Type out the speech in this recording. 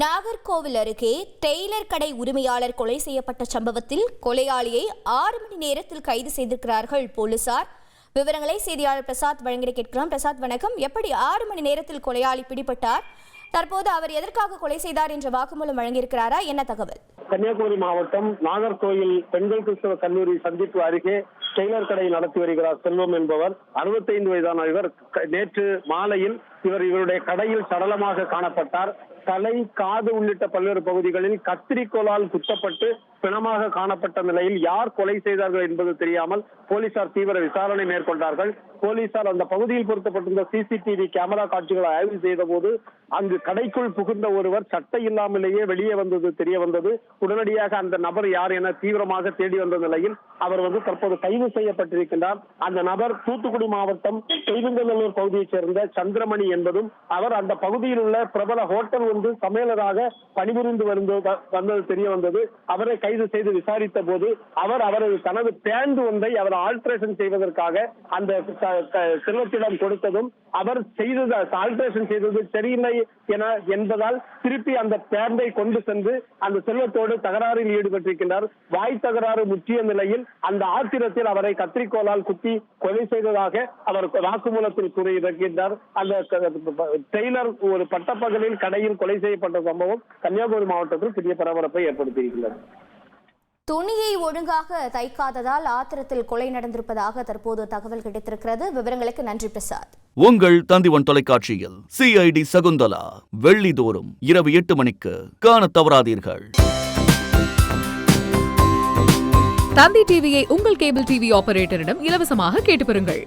நாகர்கோவில் அருகே டெய்லர் கடை உரிமையாளர் கொலை செய்யப்பட்ட சம்பவத்தில் கொலையாளியை 6 மணி நேரத்தில் கைது செய்திருக்கிறார்கள் போலீசார். விவரங்களை செய்தியாளர் பிரசாத் வழங்கிட கேட்கிறோம். பிரசாத், வணக்கம். எப்படி 6 மணி நேரத்தில் கொலையாளி பிடிபட்டார்? தற்போது அவர் எதற்காக கொலை செய்தார் என்ற வாக்குமூலம் வழங்கியிருக்கிறாரா? என்ன தகவல்? கன்னியாகுமரி மாவட்டம் நாகர்கோவில் பெண்கள் கிறிஸ்தவ கல்லூரி சந்திப்பு அருகே டெய்லர் கடை நடத்தி வருகிறார் செல்வம் என்பவர். 65 வயதான இவர் நேற்று மாலையில் இவருடைய கடையில் சடலமாக காணப்பட்டார். தலை, காது உள்ளிட்ட பல்வேறு பகுதிகளில் கத்திரிக்கோளால் குத்தப்பட்டு பிணமாக காணப்பட்ட நிலையில் யார் கொலை செய்தார்கள் என்பது தெரியாமல் போலீசார் தீவிர விசாரணை மேற்கொண்டார்கள். போலீசார் அந்த பகுதியில் பொருத்தப்பட்டிருந்த சிசிடிவி கேமரா காட்சிகளை ஆய்வு செய்த போது அங்கு கடைக்குள் புகுந்த ஒருவர் சட்டை இல்லாமலேயே வெளியே வந்தது தெரிய வந்தது. உடனடியாக அந்த நபர் யார் என தீவிரமாக தேடி வந்த நிலையில் அவர் தற்போது கைது செய்யப்பட்டிருக்கின்றார். அந்த நபர் தூத்துக்குடி மாவட்டம் செய்வந்தநல்லூர் பகுதியைச் சேர்ந்த சந்திரமணி என்பதும் அவர் அந்த பகுதியில் உள்ள பிரபல ஹோட்டல் ஒன்று சமையலராக பணிபுரிந்து வந்தது தெரிய வந்தது. அவரை கைது செய்து விசாரித்த போது அவரது தனது பேண்ட் ஒன்றை அவர் ஆல்ட்ரேஷன் செய்வதற்காக அந்த செல்வத்திடம் கொடுத்ததும் அவர் செய்தது ஆல்ட்ரேஷன் செய்தது சரியில்லை என்பதால் திருப்பி அந்த பேண்டை கொண்டு சென்று அந்த செல்வத்தோடு தகராறில் ஈடுபட்டிருக்கின்றார். வாய் தகராறு முற்றிய நிலையில் அந்த ஆத்திரத்தில் அவரை கத்திரிக்கோளால் குத்தி கொலை செய்ததாக அவர் வாக்குமூலத்தில் கூறியிருக்கின்றார். அந்த டெய்லர் ஒரு பட்டப்பகலில் கடையில் கொலை செய்யப்பட்ட சம்பவம் கன்னியாகுமரி மாவட்டத்தில் பெரிய பரபரப்பை ஏற்படுத்தியிருக்கிறது. துணியை ஒழுங்காக தைக்காததால் ஆத்திரத்தில் கொலை நடந்திருப்பதாக தற்போது தகவல் கிடைத்திருக்கிறது. விவரங்களுக்கு நன்றி பிரசாத். உங்கள் தந்திவன் தொலைக்காட்சியில் CID சகுந்தலா வெள்ளிதோறும் இரவு 8 மணிக்கு காண தவறாதீர்கள். தந்தி டிவியை உங்கள் கேபிள் டிவி ஆபரேட்டரிடம் இலவசமாக கேட்டு பெறுங்கள்.